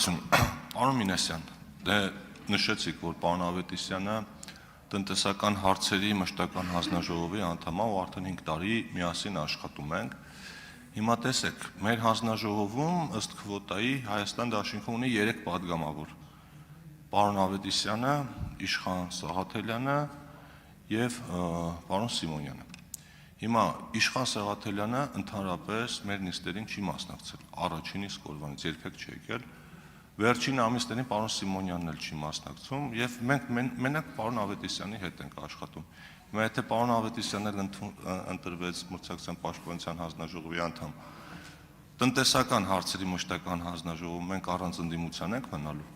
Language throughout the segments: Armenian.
Պարոն Մինասյան, դե նշեցիք, որ պարոն Ավետիսյանը տնտեսական հարցերի մշտական հանձնաժողովի անդամ է ու արդեն 5 տարի միասին աշխատում ենք։ Հիմա տեսեք, մեր հանձնաժողովում ըստ քվոտայի Հայաստան դաշինքը ունի 3 պատգամավոր. պարոն Ավետիսյանը, Իշխան Սաղաթելյանը եւ պարոն Սիմոնյանը։ Հիմա Իշխան Սաղաթելյանը ընդհանրապես մեր նիստերին չի մասնակցել, առաջին իսկ օրվանից երբեք չի եկել։ Վերջին ամիսներին պարոն Սիմոնյանն էլ չի մասնակցում եւ մենք մենակ պարոն Ավետիսյանի հետ ենք աշխատում։ Հիմա եթե պարոն Ավետիսյանն ընտրվեց մրցակցության պաշտպանության հանձնաժողովի անդամ, տնտեսական հարցերի մշտական հանձնաժողովում մենք առանց ընդդիմության ենք մնալու։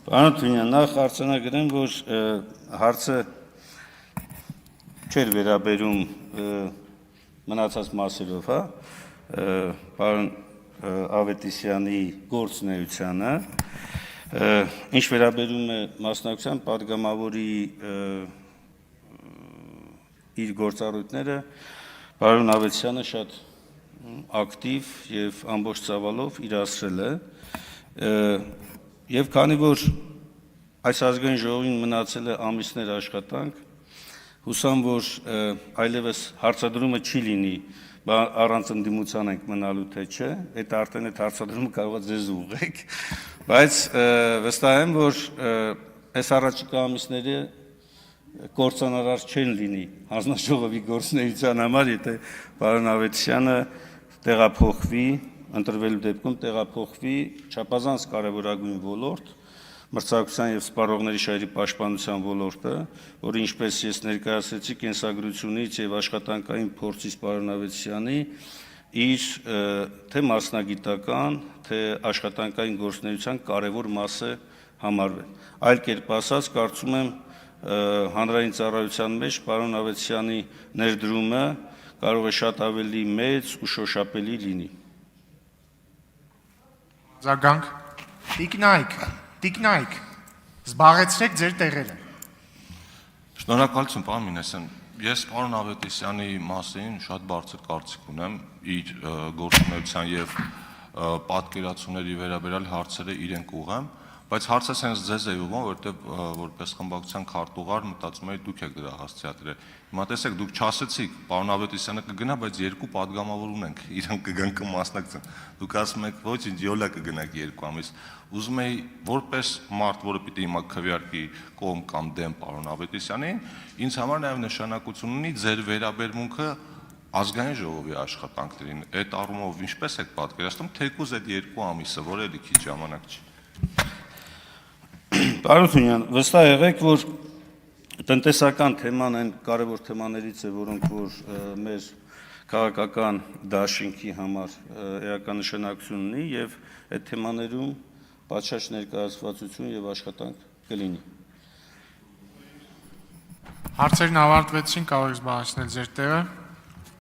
Պարոն Թունյան, նախ արձանագրեմ, որ հարցը չէր վերաբերում մնացած մասերով, հա, պարոն Ավետիսյանի գործունեությանը, ինչ վերաբերում է մասնակցության պատգամավորի իր գործառույթները, պարոն Ավետիսյանը շատ ակտիվ եւ ամբողջ ծավալով իրացրել է, եւ քանի որ այս ազգային ժողովին մնացել է ամիսներ աշխատանք, հուսամ, որ այլևս հարցադրումը չի լինի առանց ընդդիմության ենք մնալու թե չէ, այդ արդեն այդ հարցադրումը կարող է ձեզ ուղղեք, բայց վստահ եմ, որ այս առաջիկա ամիսները կործանարար չեն լինի հանձնաժողովի գործունեության համար, եթե պարոն Ավետիսյանը տեղափոխվի, ընտրվելու դեպքում տեղափոխվի չափազանց կարևորագույն ոլորտ, մրցակցության եւ սպառողների շահերի պաշտպանության ոլորտը, որը ինչպես ես ներկայացրեցի կենսագրությունից եւ աշխատանքային փորձից պարոն Ավետիսյանի իր թե մասնագիտական, թե աշխատանքային գործունեության կարևոր մաս է համարվել։ Այլ կերպ ասած, կարծում եմ հանրային ծառայության մեջ պարոն Ավետիսյանի ներդրումը կարող է շատ ավելի մեծ ու շոշափելի լինի։ Զարգանք, Տիկնայք, զբաղեցրեք ձեր տեղերը։ Շնորհակալություն, պարոն Մինասյան։ Ես պարոն Ավետիսյանի մասին շատ բարձր կարծիք ունեմ, իր գործունեության եւ պատկերացումների վերաբերյալ հարցերը իրեն կուղեմ, բայց հարցը հենց ձեզ է ուղղում, որովհետեւ որպես խմբակցության քարտուղար մտածում եմ դուք եք դրա հասցեատրել։ Հիմա տեսեք, դուք չասեցիք, պարոն Ավետիսյանը կգնա, բայց 2 պատգամավոր ունենք, իրենք կգան կմասնակցեն։ Դուք ասում եք, ոչինչ, յոլա կգնաք 2 ամիս։ Ուզում եի որպես մարդ, որը պիտի հիմա քվեարկի կողմ կամ դեմ պարոն Ավետիսյանին, ինձ համար նաեւ նշանակություն ունի ձեր վերաբերմունքը ազգային ժողովի աշխատանքներին։ Այդ առումով ինչպես եք պատկերացնում, թեկուզ այդ 2 ամիսը, որ էլի քիչ ժամանակ չի։ Պարոն Թունյան, վստահ եղեք, որ տնտեսական թեման այն կարևոր թեմաներից է, որոնք որ մեր քաղաքական դաշինքի համար էական նշանակություն ունի եւ այդ թեմաներում պատշաճ ներկայացվածություն եւ աշխատանք կլինի։ Հարցերն ավարտվեցին, կարող եք զբաղեցնել ձեր տեղը։